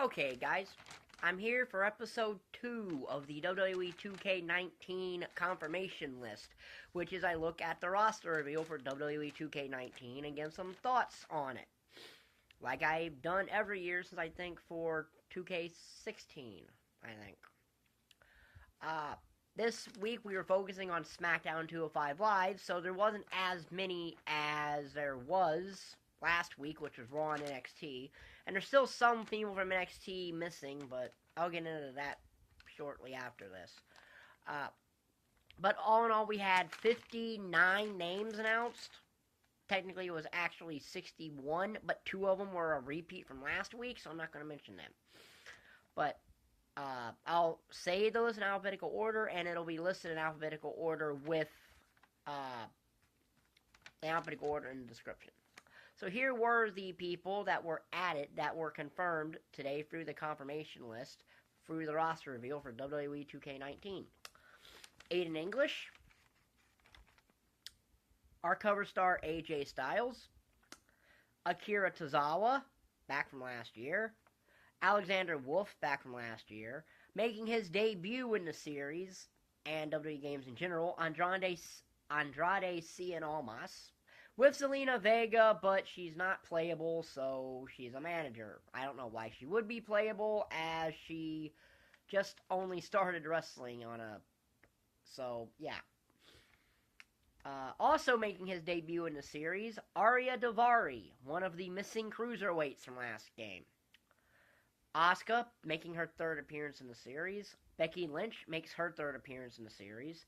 Okay, guys, I'm here for episode 2 of the WWE2K19 confirmation list, which is I look at the roster reveal for WWE2K19 and give some thoughts on it. Like I've done every year since I think for 2K16, I think. This week we were focusing on SmackDown 205 Live, so there wasn't as many as there was last week, which was Raw and NXT. And there's still some people from NXT missing, but I'll get into that shortly after this. But all in all, we had 59 names announced. Technically, it was actually 61, but 2 of them were a repeat from last week, so I'm not going to mention them. But I'll say those in alphabetical order, and it'll be listed in alphabetical order with the alphabetical order in the description. So here were the people that were added, that were confirmed today through the confirmation list, through the roster reveal for WWE 2K19. Aiden English, our cover star AJ Styles, Akira Tozawa, back from last year, Alexander Wolfe, back from last year, making his debut in the series, and WWE games in general, Andrade Cian Almas, with Zelina Vega, but she's not playable, so she's a manager. I don't know why she would be playable, as she just only started wrestling on a... So, yeah. Also making his debut in the series, Daivari, one of the missing cruiserweights from last game. Asuka making her 3rd appearance in the series. Becky Lynch makes her 3rd appearance in the series.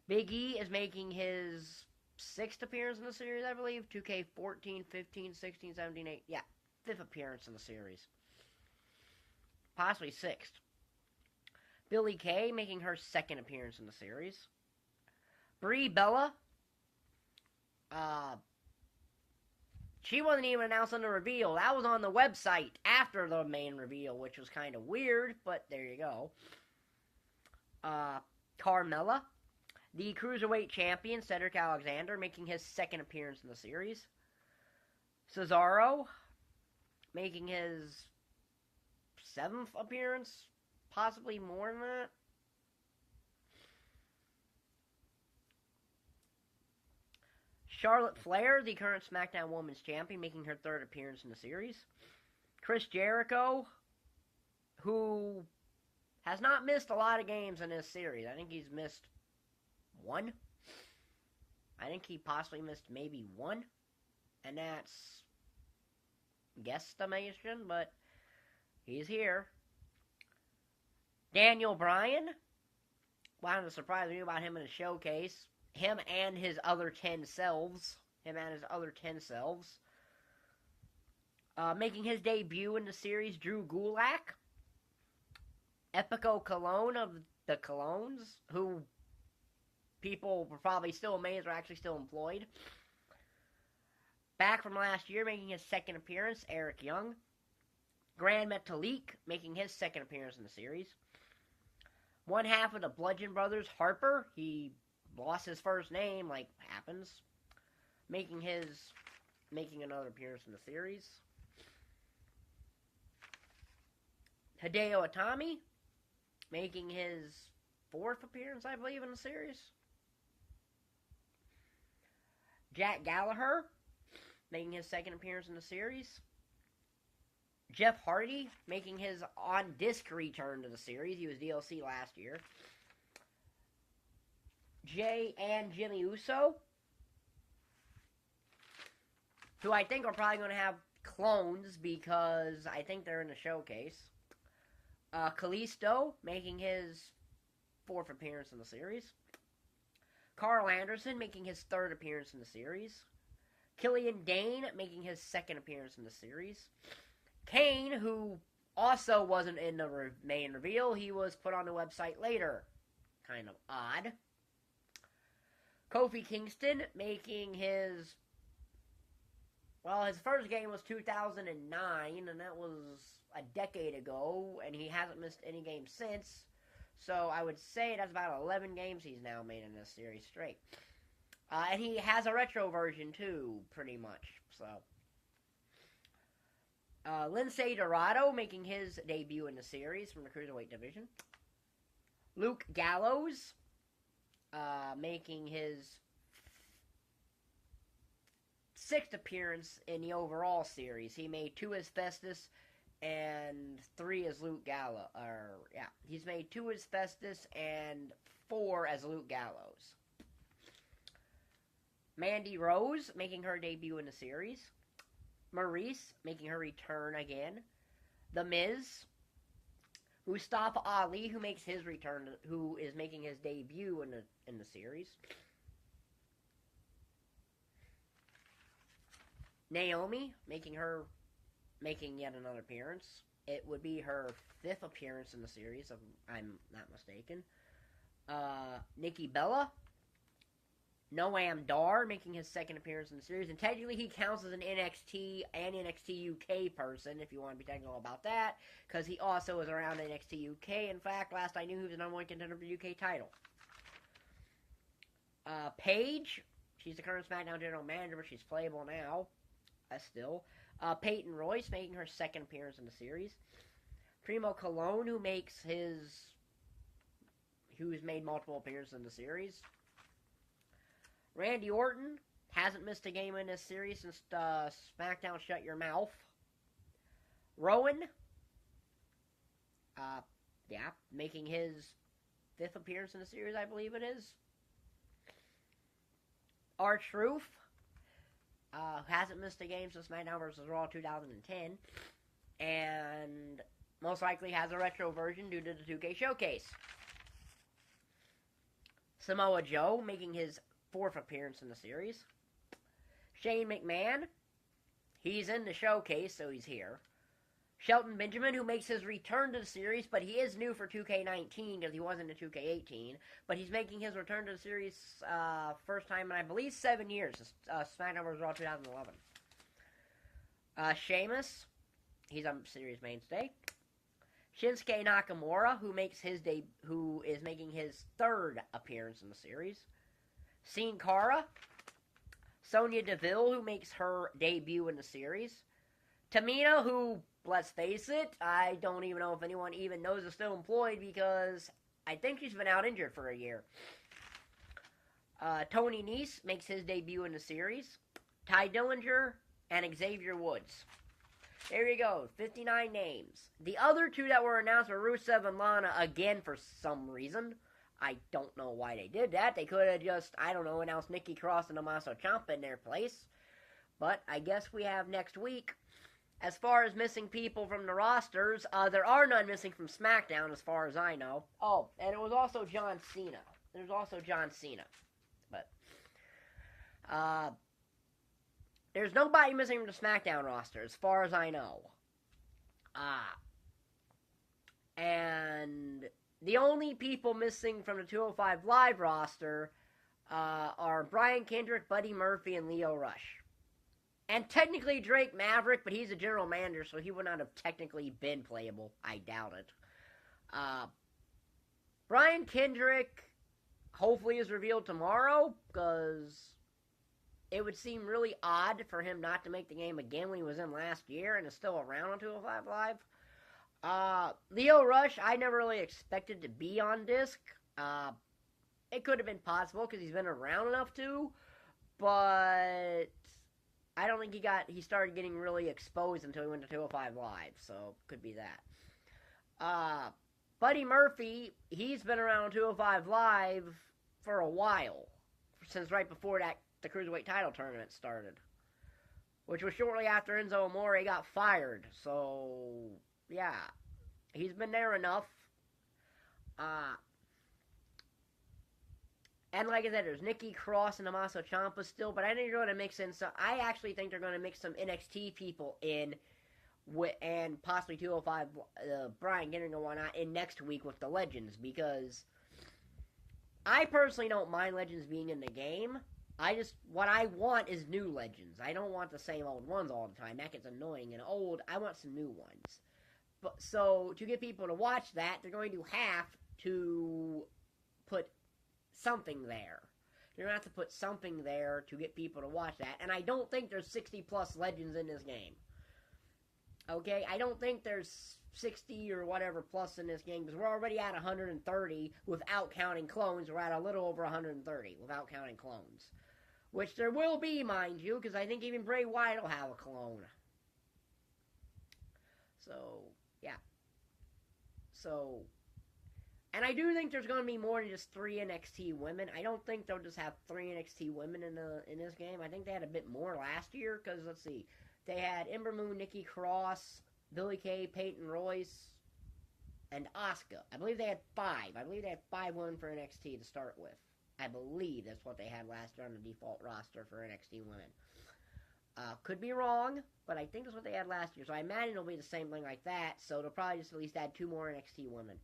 Big E is making his 6th appearance in the series, I believe. 2K14, 15, 16, 17, 8. Yeah, 5th appearance in the series. Possibly 6th. Billie Kay making her 2nd appearance in the series. Brie Bella. She wasn't even announced on the reveal. That was on the website after the main reveal, which was kind of weird, but there you go. Carmella, the Cruiserweight Champion, Cedric Alexander, making his 2nd appearance in the series. Cesaro, making his 7th appearance, possibly more than that. Charlotte Flair, the current SmackDown Women's Champion, making her 3rd appearance in the series. Chris Jericho, who has not missed a lot of games in this series. I think he's missed 1. I think he possibly missed maybe 1. And that's guesstimation, but he's here. Daniel Bryan. Wanted to surprise me about him in a showcase. Him and his other 10 selves. Making his debut in the series, Drew Gulak. Epico Cologne of the Colognes, who people were probably still amazed are actually still employed. Back from last year, making his 2nd appearance, Eric Young. Grand Metalik, making his 2nd appearance in the series. One half of the Bludgeon Brothers, Harper, he lost his first name, like happens, making another appearance in the series. Hideo Itami, making his 4th appearance, I believe, in the series. Jack Gallagher, making his 2nd appearance in the series. Jeff Hardy, making his on-disc return to the series. He was DLC last year. Jay and Jimmy Uso, who I think are probably going to have clones because I think they're in the showcase. Kalisto, making his 4th appearance in the series. Carl Anderson, making his 3rd appearance in the series. Killian Dain, making his 2nd appearance in the series. Kane, who also wasn't in the main reveal, he was put on the website later. Kind of odd. Kofi Kingston making his... Well, his first game was 2009, and that was a decade ago, and he hasn't missed any games since. So I would say that's about 11 games he's now made in this series straight. And he has a retro version too, pretty much. So Lindsay Dorado making his debut in the series from the Cruiserweight division. Luke Gallows making his 6th appearance in the overall series. He made 2 as Festus and 3 as Luke Gallows. He's made 2 as Festus and 4 as Luke Gallows. Mandy Rose making her debut in the series. Maurice making her return again. The Miz. Mustafa Ali, who makes his return, who is making his debut in the series. Naomi making yet another appearance. It would be her 5th appearance in the series, if I'm not mistaken. Nikki Bella. Noam Dar making his 2nd appearance in the series, and technically he counts as an NXT and NXT UK person, if you want to be technical about that, because he also is around NXT UK. In fact, last I knew he was the #1 contender for the UK title. Paige, she's the current SmackDown General Manager, but she's playable now, still. Peyton Royce making her 2nd appearance in the series. Primo Colon, who's made multiple appearances in the series. Randy Orton hasn't missed a game in this series since SmackDown Shut Your Mouth. Rowan, making his 5th appearance in the series, I believe it is. R-Truth, hasn't missed a game since SmackDown vs. Raw 2010, and most likely has a retro version due to the 2K Showcase. Samoa Joe making his 4th appearance in the series. Shane McMahon, he's in the showcase, so he's here. Shelton Benjamin, who makes his return to the series, but he is new for 2K19 because he wasn't in 2K18. But he's making his return to the series first time in, I believe, 7 years. SmackDown vs. Raw 2011. Sheamus, he's a series mainstay. Shinsuke Nakamura, who is making his 3rd appearance in the series. Sin Cara. Sonya Deville, who makes her debut in the series. Tamina, who, let's face it, I don't even know if anyone even knows is still employed because I think she's been out injured for a year. Tony Nese makes his debut in the series. Ty Dillinger and Xavier Woods. There you go, 59 names. The other 2 that were announced were Rusev and Lana again for some reason. I don't know why they did that. They could have just, announced Nikki Cross and Tommaso Ciampa in their place. But I guess we have next week. As far as missing people from the rosters, there are none missing from SmackDown as far as I know. Oh, and it was also John Cena. There's also John Cena. But, there's nobody missing from the SmackDown roster as far as I know. And the only people missing from the 205 Live roster are Brian Kendrick, Buddy Murphy, and Lio Rush. And technically Drake Maverick, but he's a general manager, so he would not have technically been playable. I doubt it. Brian Kendrick hopefully is revealed tomorrow, because it would seem really odd for him not to make the game again when he was in last year and is still around on 205 Live. Lio Rush, I never really expected to be on disc. It could have been possible because he's been around enough to, but I don't think he started getting really exposed until he went to 205 Live, so could be that. Buddy Murphy, he's been around 205 Live for a while, since right before the Cruiserweight title tournament started, which was shortly after Enzo Amore got fired, so yeah, he's been there enough. And like I said, there's Nikki Cross and Tommaso Ciampa still, but I think they're going to mix in some. I actually think they're going to mix some NXT people in, and possibly 205 Bryan getting and whatnot in next week with the Legends, because I personally don't mind Legends being in the game. What I want is new Legends. I don't want the same old ones all the time. That gets annoying and old. I want some new ones. But so to get people to watch that, they're going to have to put something there. You're going to have to put something there to get people to watch that. And I don't think there's 60 plus legends in this game. Okay, I don't think there's 60 or whatever plus in this game because we're already at 130 without counting clones. We're at a little over 130 without counting clones. Which there will be, mind you, because I think even Bray Wyatt will have a clone. So, yeah. So, and I do think there's going to be more than just 3 NXT women. I don't think they'll just have 3 NXT women in this game. I think they had a bit more last year, because, let's see, they had Ember Moon, Nikki Cross, Billie Kay, Peyton Royce, and Asuka. I believe they had 5. I believe they had 5 women for NXT to start with. I believe that's what they had last year on the default roster for NXT women. Could be wrong, but I think that's what they had last year. So I imagine it'll be the same thing like that. So they'll probably just at least add 2 more NXT women.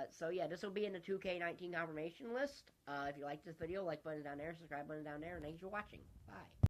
So yeah, this will be in the 2K19 confirmation list. If you like this video, like button down there, subscribe button down there, and thanks for watching. Bye.